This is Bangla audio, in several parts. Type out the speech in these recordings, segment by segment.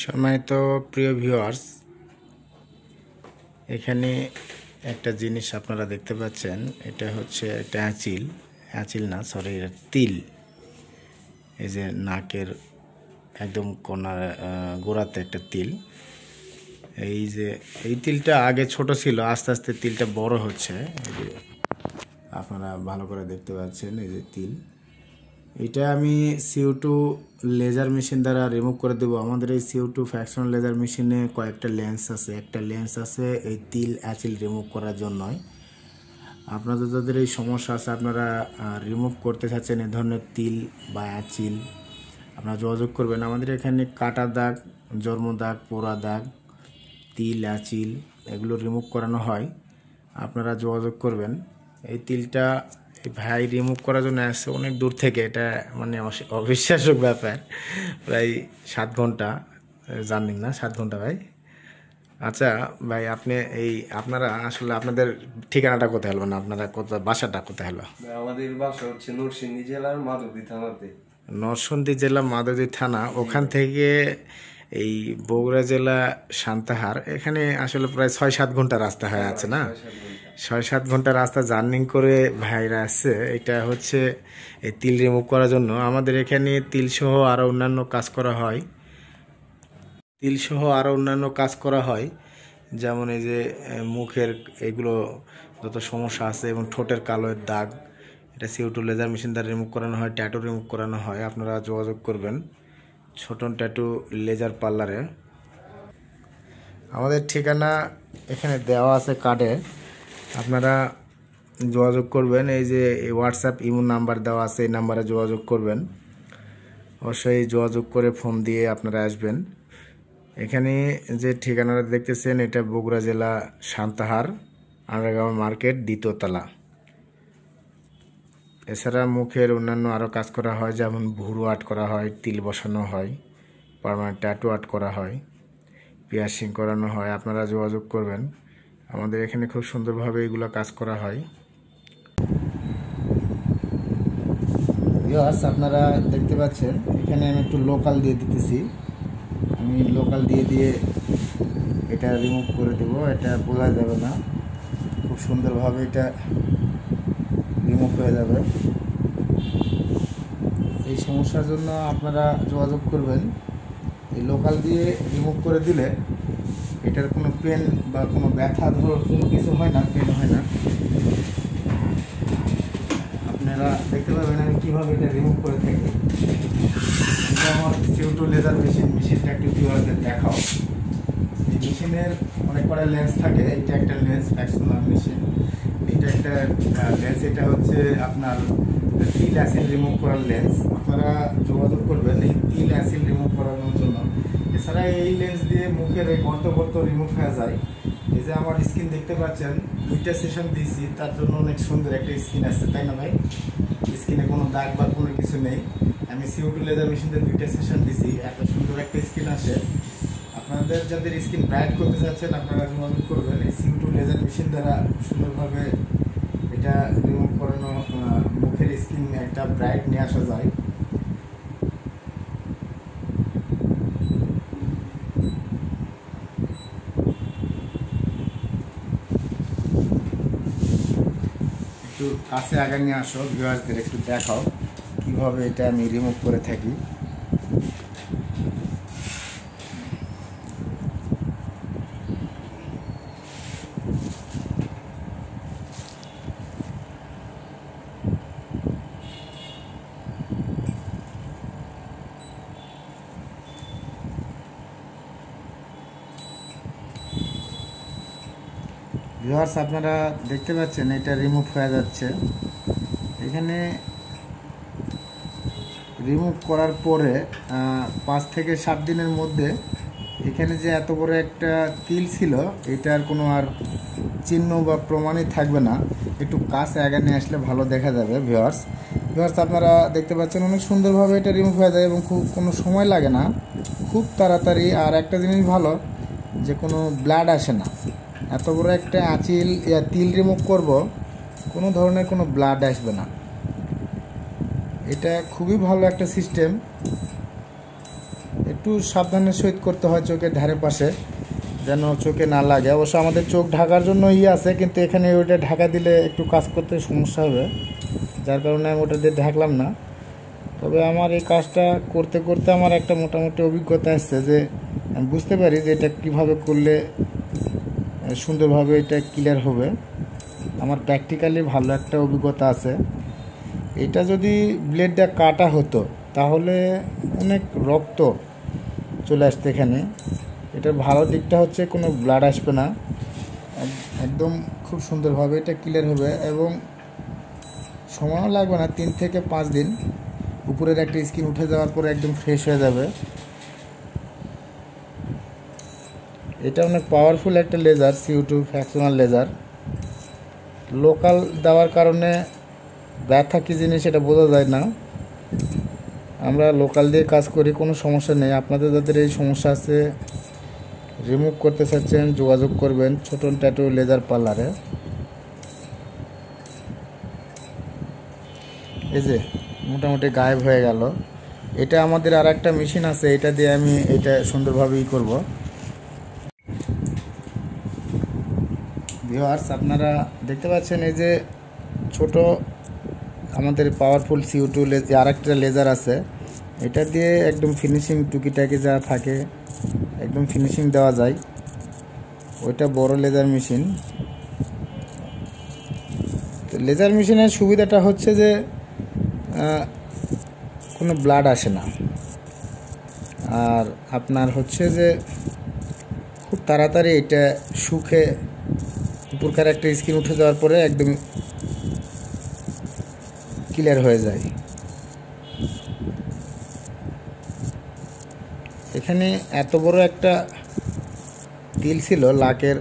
সম্মানিত প্রিয় ভিউয়ার্স, এখানে একটা জিনিস আপনারা দেখতে পাচ্ছেন। এটা হচ্ছে একটা আঁচিল না, সরি, এটা তিল। এই যে নাকের একদম কোনার গোড়াতে একটা তিল। এই তিলটা আগে ছোট ছিল, আস্তে আস্তে তিলটা বড় হচ্ছে। এই যে আপনারা ভালো করে দেখতে পাচ্ছেন, এই যে তিল। এটা আমি CO2 লেজার মেশিন দ্বারা রিমুভ করে দেবো। আমাদের এই CO2 ফ্র্যাকশন লেজার মেশিনে কয়েকটা লেন্স আছে। একটা লেন্স আছে এই তিল আঁচিল রিমুভ করার জন্যই। আপনাদের যাদের এই সমস্যা আছে, আপনারা রিমুভ করতে চাচ্ছেন এ ধরনের তিল বা আঁচিল, আপনারা যোগাযোগ করবেন। আমাদের এখানে কাটা দাগ, জন্ম দাগ, পোড়া দাগ, তিল আঁচিল এগুলো রিমুভ করানো হয়। আপনারা যোগাযোগ করবেন। এই তিলটা ভাই রিমুভ করার জন্য আসছে অনেক দূর থেকে। এটা মানে অবিশ্বাস্য ব্যাপার। প্রায় 7 ঘন্টা জার্নি, না 7 ঘন্টা ভাই। আচ্ছা ভাই, আপনারা আসলে আপনাদের ঠিকানাটা কোথায় হলো, না আপনারা বাসাটা কোথায় হলো? আমাদের বাসা হচ্ছে নরসিংদী জেলার মাধবদী থানাতে। নরসিংদী জেলা মাধবদী থানা, ওখান থেকে এই বগুড়া জেলা সান্তাহার, এখানে আসলে প্রায় 6-7 ঘন্টা রাস্তা হয়ে আছে না? 6-7 ঘন্টা রাস্তা জার্নি করে ভাইরা আসছে। এটা হচ্ছে এই তিল রিমুভ করার জন্য। আমাদের এখানে তিলসহ আরও অন্যান্য কাজ করা হয়। যেমন এই যে মুখের এগুলো যত সমস্যা আছে এবং ঠোঁটের কালোর দাগ, এটা CO2 লেজার মেশিন দ্বারা রিমুভ করানো হয়। ট্যাটু রিমুভ করানো হয়। আপনারা যোগাযোগ করবেন ছোটন ট্যাটু লেজার পার্লারে। আমাদের ঠিকানা এখানে দেওয়া আছে কার্ডে, আপনারা যোগাযোগ করবেন। এই যে হোয়াটসঅ্যাপ ইমো নাম্বার দেওয়া আছে, এই নাম্বারে যোগাযোগ করবেন। অবশ্যই যোগাযোগ করে ফোন দিয়ে আপনারা আসবেন। এখানে যে ঠিকানাটা দেখতেছেন, এটা বগুড়া জেলা সান্তাহার আন্ডারগ্রাউন্ড মার্কেট, 2য় তলা। এছাড়া মুখের অন্যান্য আরও কাজ করা হয়, যেমন ভুরু আর্ট করা হয়, তিল বসানো হয়, পার্মানেন্ট ট্যাটু আর্ট করা হয়, পিয়ার্সিং করানো হয়। আপনারা যোগাযোগ করবেন। আমাদের এখানে খুব সুন্দরভাবে এগুলো কাজ করা হয়। আপনারা দেখতে পাচ্ছেন, এখানে আমি একটু লোকাল দিয়ে দিতেছি। আমি লোকাল দিয়ে এটা রিমুভ করে দেব। এটা বোঝা যাবে না, খুব সুন্দরভাবে এটা রিমুভ হয়ে যাবে। এই সমস্যার জন্য আপনারা যোগাযোগ করবেন। এই লোকাল দিয়ে রিমুভ করে দিলে এটার কোনো পেন বা কোনো ব্যথা কোনো কিছু হয় না, পেন হয় না। আপনারা দেখতে পাবেন আমি কীভাবে এটা রিমুভ করে থাকি। এটা আমার CO2 লেজার মেশিনটা একটু কীভাবে দেখাও। এই মেশিনের অনেক কটা লেন্স থাকে। এটা একটা লেন্স, ফ্র্যাকশনাল মেশিন। এটা একটা লেন্স, এটা হচ্ছে আপনার তিল অ্যাসিড রিমুভ করার লেন্স। আপনারা যোগাযোগ করবেন এই তিল অ্যাসিড রিমুভ করানোর জন্য। এছাড়া এই লেন্স দিয়ে মুখের এই গর্ত রিমুভ হয়ে যায়। এই যে আমার স্কিন দেখতে পাচ্ছেন, 2টা সেশন দিয়েছি, তার জন্য অনেক সুন্দর একটা স্কিন আছে, তাই না ভাই? স্কিনে কোনো দাগ বা কোনো কিছু নেই। আমি CO2 লেজার মেশিনে 2টা সেশন দিয়েছি, এত সুন্দর একটা স্কিন আসে। আপনাদের যাদের স্কিন ব্রাইট করতে চাচ্ছেন, আপনারা যোগাযোগ করবেন। এই CO2 লেজার মেশিন দ্বারা সুন্দরভাবে এটা রিমুভ করানো, মুখের স্কিন একটা ব্রাইট নিয়ে আসা যায়। একটু কাছে আগে নিয়ে আসো, ভিউয়ার্সদের একটু দেখাও কীভাবে এটা আমি রিমুভ করে থাকি। ভিউয়ার্স, আপনারা দেখতে পাচ্ছেন এটা রিমুভ হয়ে যাচ্ছে। এখানে রিমুভ করার পরে 5 থেকে 7 দিনের মধ্যে এখানে যে এত বড় একটা তিল ছিল, এটার কোনো আর চিহ্ন বা প্রমাণই থাকবে না। একটু কাছে আগে নিয়ে আসলে ভালো দেখা যাবে। ভিউয়ার্স, আপনারা দেখতে পাচ্ছেন অনেক সুন্দরভাবে এটা রিমুভ হয়ে যায় এবং খুব কোনো সময় লাগে না, খুব তাড়াতাড়ি। আর একটা জিনিস ভালো, যে কোনো ব্লাড আসে না। এত বড় একটা তিল রিমুভ করব, কোনো ধরনের কোনো ব্লাড আসবে না। এটা খুবই ভালো একটা সিস্টেম। একটু সাবধানের সহিত করতে হয় চোখের ধারে পাশে, যেন চোখে না লাগে। অবশ্য আমাদের চোখ ঢাকার জন্য আছে, কিন্তু এখানে ওইটা ঢাকা দিলে একটু কাজ করতে সমস্যা হবে, যার কারণে আমি ওটা দিয়ে ঢাকলাম না। তবে আমার এই কাজটা করতে করতে আমার একটা মোটামুটি অভিজ্ঞতা আসছে, যে আমি বুঝতে পারি যে এটা কীভাবে করলে সুন্দরভাবে এটা ক্লিয়ার হবে। আমার প্র্যাকটিক্যালি ভালো একটা অভিজ্ঞতা আছে। এটা যদি ব্লেডটা কাটা হতো তাহলে অনেক রক্ত চলে আসতো এখানে। এটার ভালো দিকটা হচ্ছে কোনো ব্লাড আসবে না, একদম খুব সুন্দরভাবে এটা ক্লিয়ার হবে, এবং সময়ও লাগবে না, 3 থেকে 5 দিন। উপরের একটা স্কিন উঠে যাওয়ার পরে একদম ফ্রেশ হয়ে যাবে। এটা অনেক পাওয়ারফুল একটা laser, CO2 fractional laser. Local দেওয়ার কারণে ব্যথা কী জিনিস এটা বোঝা যায় না। আমরা লোকাল দিয়ে কাজ করি, কোনো সমস্যা নেই। আপনাদের যাদের এই সমস্যা আছে, রিমুভ করতে চাচ্ছেন, যোগাযোগ করবেন ছোটন ট্যাটু লেজার পার্লারে। এই যে মোটামুটি গায়েব হয়ে গেল। এটা আমাদের আর একটা মেশিন আছে, এটা দিয়ে আমি এটা সুন্দরভাবেই করব। ভিউয়ার্স, আপনারা দেখতে পাচ্ছেন এই যে ছোট আমাদের পাওয়ারফুল CO2 আর একটা লেজার আছে, এটা দিয়ে একদম ফিনিশিং টুকিটাকি যা থাকে একদম ফিনিশিং দেওয়া যায়। ওইটা বড় লেজার মেশিন। তো লেজার মেশিনের সুবিধাটা হচ্ছে যে কোনো ব্লাড আসে না, আর আপনার হচ্ছে যে খুব তাড়াতাড়ি এটা শুকে উপরকার একটা স্কিন উঠে যাওয়ার পরে একদম ক্লিয়ার হয়ে যায়। এখানে এত বড় একটা তিল ছিল লাকের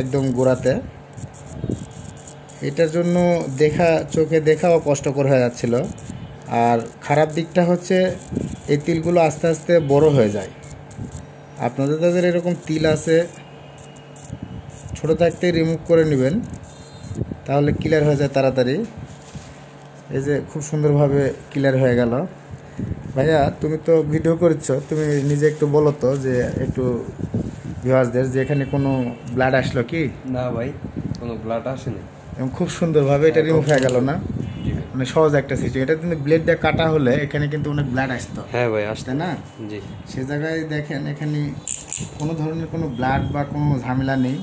একদম গোড়াতে, এটার জন্য চোখে দেখাও কষ্টকর হয়ে যাচ্ছিল। আর খারাপ দিকটা হচ্ছে এই তিলগুলো আস্তে আস্তে বড় হয়ে যায়। আপনাদের যাদের এরকম তিল আছে, ছোট থাকতেই রিমুভ করে নেবেন, তাহলে ক্লিয়ার হয়ে যায় তাড়াতাড়ি। এই যে খুব সুন্দরভাবে ক্লিয়ার হয়ে গেল। ভাইয়া, তুমি তো ভিডিও করছো, তুমি নিজে একটু বলো তো, যে একটু ভিউয়ার্সদের, যে এখানে কোনো ব্লাড আসলো কি? না ভাই, কোনো ব্লাড আসেনি। এবং খুব সুন্দরভাবে এটা রিমুভ হয়ে গেল না? মানে সহজ একটা সিস্টেম। এটা কিন্তু ব্লেডটা কাটা হলে এখানে কিন্তু অনেক ব্লাড আসতো। হ্যাঁ ভাই, আসতে না? জি। সে জায়গায় দেখেন এখানে কোনো ধরনের কোনো ব্লাড বা কোনো ঝামেলা নেই।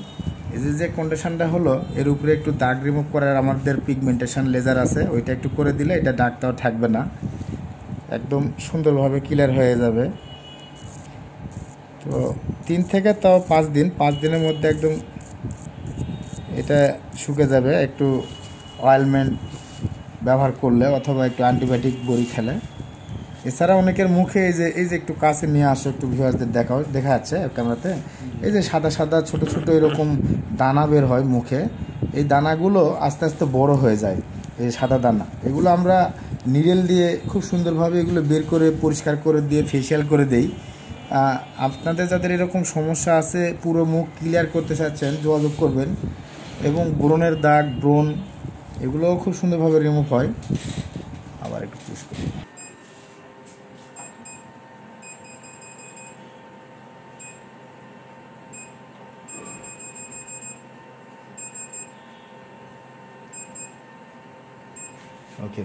এই যে কন্ডিশনটা হলো, এর উপরে একটু দাগ রিমুভ করার আমাদের পিগমেন্টেশন লেজার আছে, ওইটা একটু করে দিলে এটা দাগটাও থাকবে না, একদম সুন্দরভাবে ক্লিয়ার হয়ে যাবে। তো 3 থেকে 5 দিনের মধ্যে একদম এটা শুকে যাবে, একটু অয়েলমেন্ট ব্যবহার করলে অথবা একটু অ্যান্টিবায়োটিক বড়ি খেলে। এছাড়া অনেকের মুখে এই যে একটু কাছে নিয়ে আসো, একটু ভিউয়ার্সদের দেখা যাচ্ছে ক্যামেরাতে, এই যে সাদা সাদা ছোট ছোট এরকম দানা বের হয় মুখে, এই দানাগুলো আস্তে আস্তে বড় হয়ে যায়, এই সাদা দানা। এগুলো আমরা নিডেল দিয়ে খুব সুন্দরভাবে এগুলো বের করে পরিষ্কার করে দিয়ে ফেসিয়াল করে দেই। আপনাদের যাদের এরকম সমস্যা আছে, পুরো মুখ ক্লিয়ার করতে চাচ্ছেন, যোগাযোগ করবেন। এবং ব্রণের দাগ, ব্রণ, এগুলোও খুব সুন্দরভাবে রিমুভ হয়। আবার একটু পুশ করি। ওকে,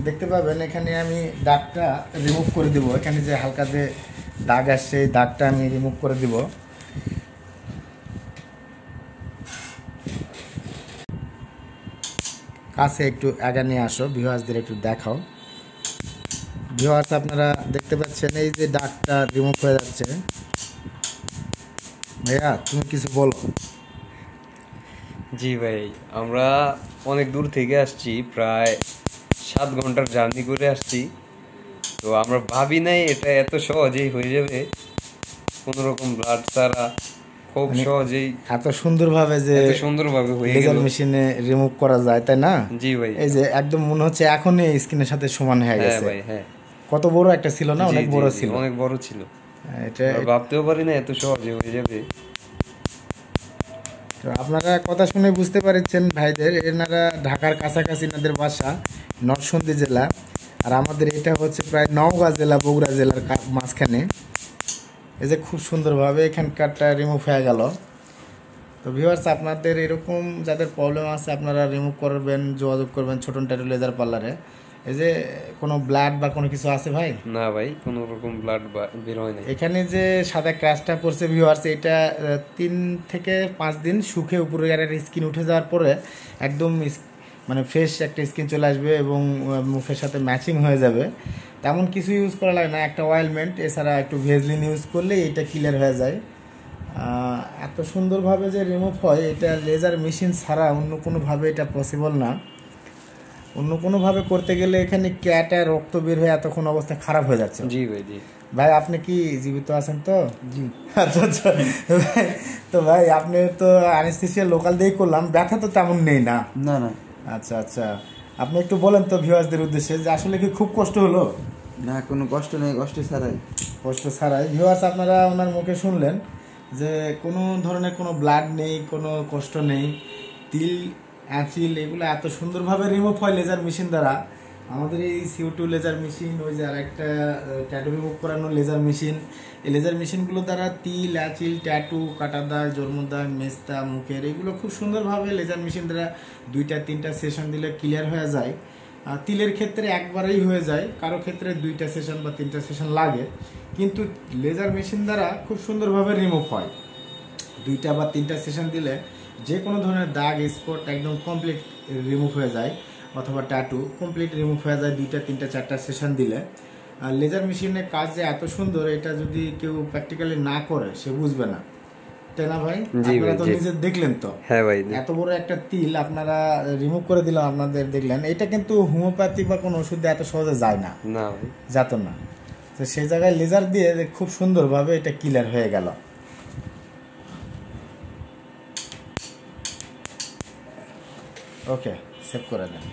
দেখতে পাবেন এখানে আমি দাগটা রিমুভ করে দিব। এখানে যে হালকা যে দাগ আসছে, এই দাগটা আমি রিমুভ করে দিব। কাছে একটু আগে নিয়ে আসো, ভিউয়ার্সদের একটু দেখাও। ভিউয়ার্স, আপনারা দেখতে পাচ্ছেন এই যে দাগটা রিমুভ হয়ে যাচ্ছে। ভাইয়া, তুমি কিছু বলো। জি ভাই, আমরা অনেক দূর থেকে আসছি, প্রায় 7 ঘন্টার জার্নি করে আসছি। তো আমরা ভাবি নাই এটা এত সহজেই হয়ে যাবে, কোনো রকম ব্লাড ছাড়া খুব সহজেই এত সুন্দরভাবে যে এত সুন্দরভাবে হয়ে গেল, লেজার মেশিনে রিমুভ করা যায়, তাই না? জি ভাই। এই যে একদম মনে হচ্ছে এখনই স্ক্রিনের সাথে সমান হয়ে হ্যাঁ গেছে। ভাই, হ্যাঁ। কত বড় একটা ছিল না? অনেক বড় ছিল, অনেক বড় ছিল। এটা ভাবতেও পারি না এত সহজে হয়ে যাবে। তো আপনারা কথা শুনে বুঝতে পারছেন ভাইদের, এনারা ঢাকার কাছাকাছি, এনাদের বাসা নরসিংদী জেলা। আর আমাদের এটা হচ্ছে প্রায় নওগাঁ জেলা বগুড়া জেলার মাঝখানে। এই যে খুব সুন্দরভাবে এখানকারটা রিমুভ হয়ে গেল। তো ভিউয়ার্স, আপনাদের এরকম যাদের প্রবলেম আছে আপনারা রিমুভ করবেন, যোগাযোগ করবেন ছোটন ট্যাটু লেজার পার্লারে। এই যে কোনো ব্লাড বা কোনো কিছু আছে ভাই? না ভাই, কোনো রকম ব্লাড বের হয় না। এখানে যে সাদা ক্রাশটা পড়ছে ভিউয়ার্স, এটা 3 থেকে 5 দিন শুকে উপরে স্কিন উঠে যাওয়ার পরে একদম মানে ফ্রেশ একটা স্কিন চলে আসবে এবং মুখের সাথে ম্যাচিং হয়ে যাবে। তেমন কিছু ইউজ করা লাগে না, একটা অয়েলমেন্ট এছাড়া একটু ভেজলিন ইউজ করলে এটা ক্লিয়ার হয়ে যায়। এত সুন্দরভাবে যে রিমুভ হয় এটা লেজার মেশিন ছাড়া অন্য কোনোভাবে এটা পসিবল না। অন্য কোনোভাবে করতে গেলে এখানে ক্যাটা রক্ত বের হয়ে এতক্ষণ অবস্থা খারাপ হয়ে যাচ্ছে। জি ভাই, জি ভাই, আপনি কি জীবিত আছেন তো? জি। আচ্ছা আচ্ছা। তো ভাই, আপনি তো অ্যানেস্থেসিয়া লোকাল দিয়েই করলাম, ব্যথা তো তেমন নেই না? না না। আচ্ছা আচ্ছা, আপনি একটু বলেন তো ভিউয়ার্সদের উদ্দেশ্যে যে আসলে কি খুব কষ্ট হলো? না, কোনো কষ্ট নেই, কষ্ট ছাড়াই। কষ্ট ছাড়াই। ভিউয়ার্স, আপনারা ওনার মুখে শুনলেন যে কোনো ধরনের কোনো ব্লাড নেই, কোনো কষ্ট নেই। তিল অ্যাচিল এগুলো এত সুন্দরভাবে রিমুভ হয় লেজার মেশিন দ্বারা। আমাদের এই CO2 লেজার মেশিন, ওই যে আরেকটা ট্যাটু রিমুভ করানোর লেজার মেশিন, এই লেজার মেশিনগুলো দ্বারা তিল অ্যাচিল, ট্যাটু, কাটা দাগ, জন্ম দাগ, মেস্তা, মুখের এগুলো খুব সুন্দরভাবে লেজার মেশিন দ্বারা 2-3টা সেশন দিলে ক্লিয়ার হয়ে যায়। তিলের ক্ষেত্রে একবারেই হয়ে যায়, কারো ক্ষেত্রে 2টা সেশন বা 3টা সেশন লাগে, কিন্তু লেজার মেশিন দ্বারা খুব সুন্দরভাবে রিমুভ হয়। 2টা বা 3টা সেশন দিলে যে কোনো ধরনের দাগ স্পট একদম কমপ্লিট রিমুভ হয়ে যায়, অথবা ট্যাটু কমপ্লিট রিমুভ হয়ে যায় 2টা 3টা 4টা সেশন দিলে। আর লেজার মেশিনের কাজ যে এত সুন্দর, এটা যদি কেউ প্র্যাকটিক্যালি না করে সে বুঝবে না, তাই না ভাই? আপনারা তো নিজে দেখলেন তো। হ্যাঁ ভাই, এত বড় একটা তিল আপনারা রিমুভ করে দিলাম, আপনাদের দেখলেন। এটা কিন্তু হোমিওপ্যাথি বা কোনো ওষুধ দিয়ে এত সহজে যায় না, না ভাই, যেত না। তো সেই জায়গায় লেজার দিয়ে খুব সুন্দরভাবে এটা ক্লিয়ার হয়ে গেল। ওকে, সেভ করে দেন।